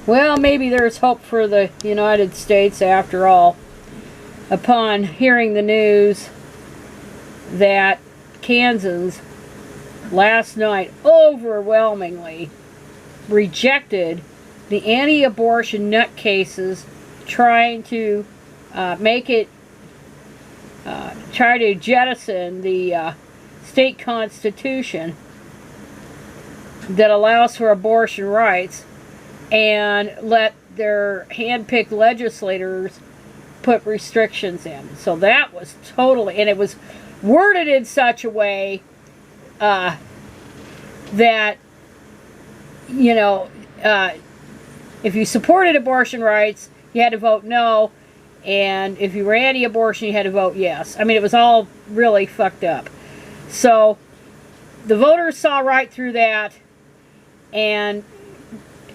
Well, maybe there's hope for the United States after all. Upon hearing the news that Kansans last night overwhelmingly rejected the anti-abortion nutcases trying to try to jettison the state constitution that allows for abortion rights and let their hand-picked legislators put restrictions in. So that was totally, and it was worded in such a way that, if you supported abortion rights, you had to vote no, and if you were anti-abortion, you had to vote yes. I mean, it was all really fucked up. So the voters saw right through that, and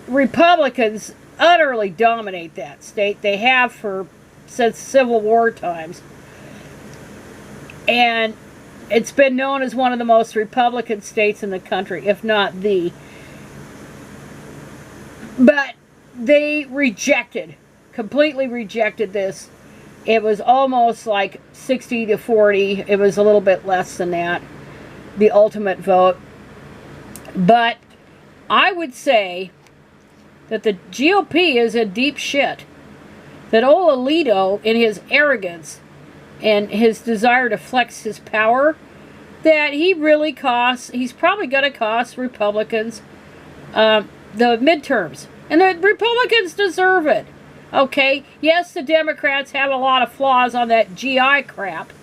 Republicans utterly dominate that state. They have since Civil War times. And it's been known as one of the most Republican states in the country, if not the. But they completely rejected this. It was almost like 60-40. It was a little bit less than that, the ultimate vote. But I would say that the GOP is in deep shit. That old Alito, in his arrogance and his desire to flex his power, that he's probably going to cost Republicans the midterms. And the Republicans deserve it. Okay? Yes, the Democrats have a lot of flaws on that GI crap,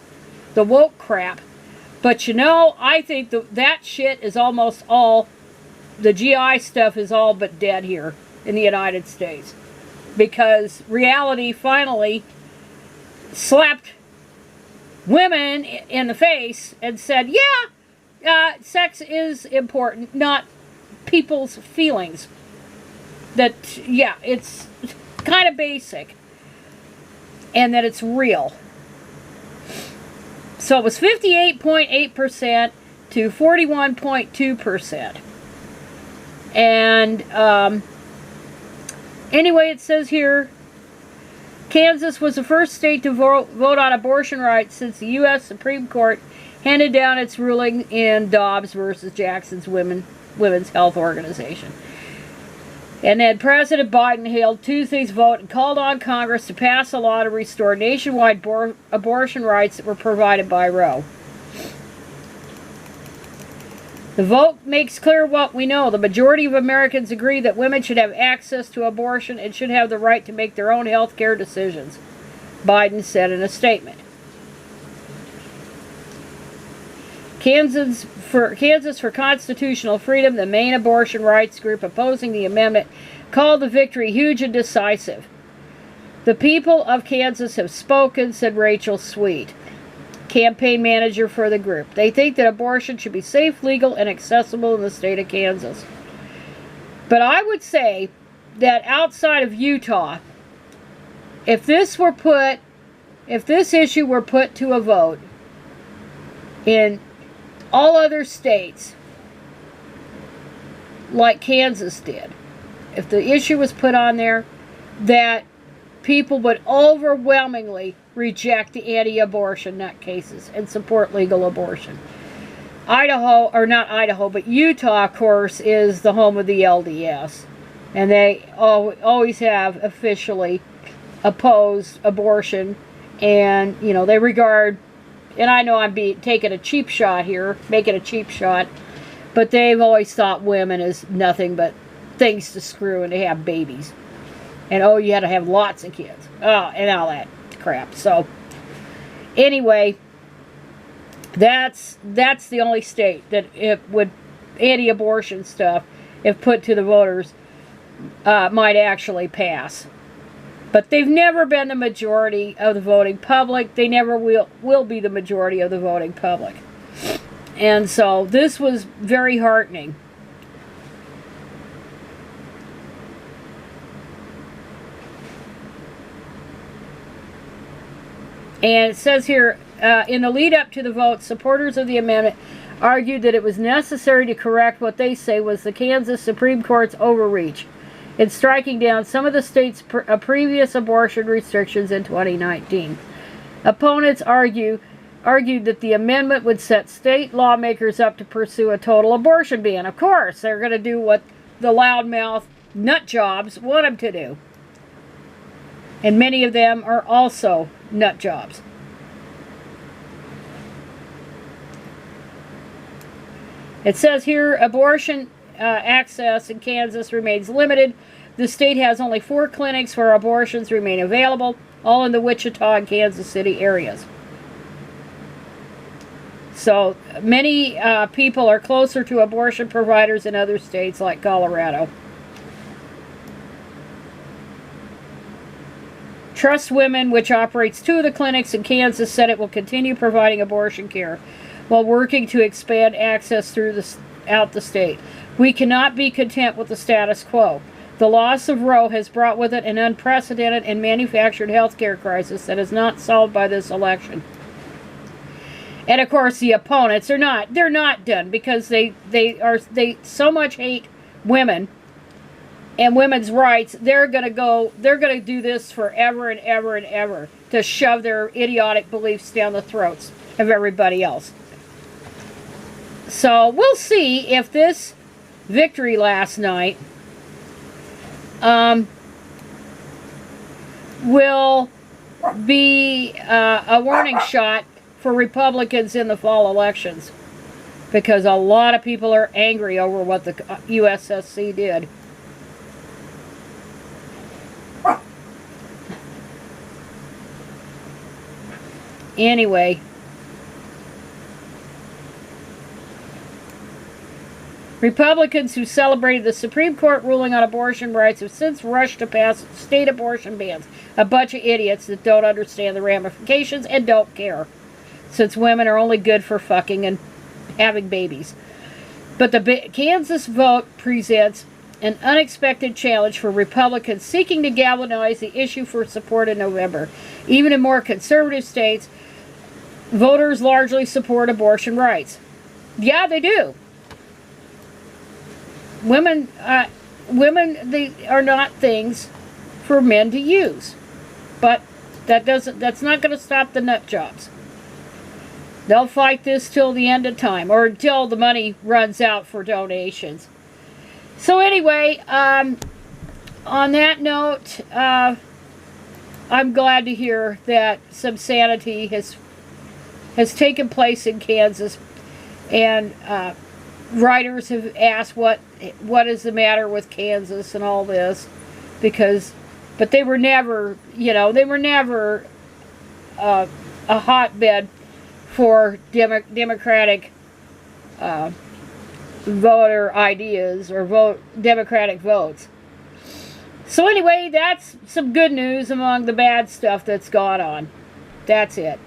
the woke crap. But I think that shit is almost all, the GI stuff is all but dead here in the United States. Because reality finally slapped women in the face and said, sex is important, not people's feelings. That, it's kind of basic. And that it's real. So it was 58.8% to 41.2%. And, anyway, it says here, Kansas was the first state to vote on abortion rights since the U.S. Supreme Court handed down its ruling in Dobbs versus Jackson's Women's Health Organization. And then President Biden hailed Tuesday's vote and called on Congress to pass a law to restore nationwide abortion rights that were provided by Roe. The vote makes clear what we know. The majority of Americans agree that women should have access to abortion and should have the right to make their own health care decisions, Biden said in a statement. Kansas for Constitutional Freedom, the main abortion rights group opposing the amendment, called the victory huge and decisive. The people of Kansas have spoken, said Rachel Sweet, campaign manager for the group. They think that abortion should be safe, legal, and accessible in the state of Kansas. But I would say that outside of Utah, if this issue were put to a vote in all other states, like Kansas did, if the issue was put on there, that people would overwhelmingly reject the anti-abortion nutcases and support legal abortion. Utah, of course, is the home of the LDS. And they always have officially opposed abortion. And, they regard, and I know I'm taking a cheap shot here, making a cheap shot, but they've always thought women as nothing but things to screw and to have babies. And, you had to have lots of kids. And all that crap. So, anyway, that's the only state that it would, anti-abortion stuff, if put to the voters, might actually pass. But they've never been the majority of the voting public. They never will be the majority of the voting public. And so this was very heartening. And it says here, in the lead up to the vote, supporters of the amendment argued that it was necessary to correct what they say was the Kansas Supreme Court's overreach in striking down some of the state's previous abortion restrictions in 2019. Opponents argued that the amendment would set state lawmakers up to pursue a total abortion ban. Of course, they're going to do what the loudmouth nut jobs want them to do. And many of them are also nut jobs. It says here, abortion access in Kansas remains limited. The state has only 4 clinics where abortions remain available, all in the Wichita and Kansas City areas. So many people are closer to abortion providers in other states like Colorado. Trust Women, which operates 2 of the clinics in Kansas, said it will continue providing abortion care while working to expand access throughout the state. We cannot be content with the status quo. The loss of Roe has brought with it an unprecedented and manufactured health care crisis that is not solved by this election. And of course the opponents are not. They're not done because they so much hate women and women's rights. They're going to do this forever and ever and ever to shove their idiotic beliefs down the throats of everybody else. So we'll see if this victory last night will be a warning shot for Republicans in the fall elections, because a lot of people are angry over what the USSC did. Anyway, Republicans who celebrated the Supreme Court ruling on abortion rights have since rushed to pass state abortion bans. A bunch of idiots that don't understand the ramifications and don't care, since women are only good for fucking and having babies. But the Kansas vote presents an unexpected challenge for Republicans seeking to galvanize the issue for support in November. Even in more conservative states, voters largely support abortion rights. Yeah, they do. Women, they are not things for men to use. But that's not going to stop the nut jobs. They'll fight this till the end of time, or until the money runs out for donations. So anyway, on that note, I'm glad to hear that some sanity has taken place in Kansas, and writers have asked what is the matter with Kansas and all this, but they were never, a hotbed for Democratic voter ideas or Democratic votes. So anyway, that's some good news among the bad stuff that's gone on. That's it.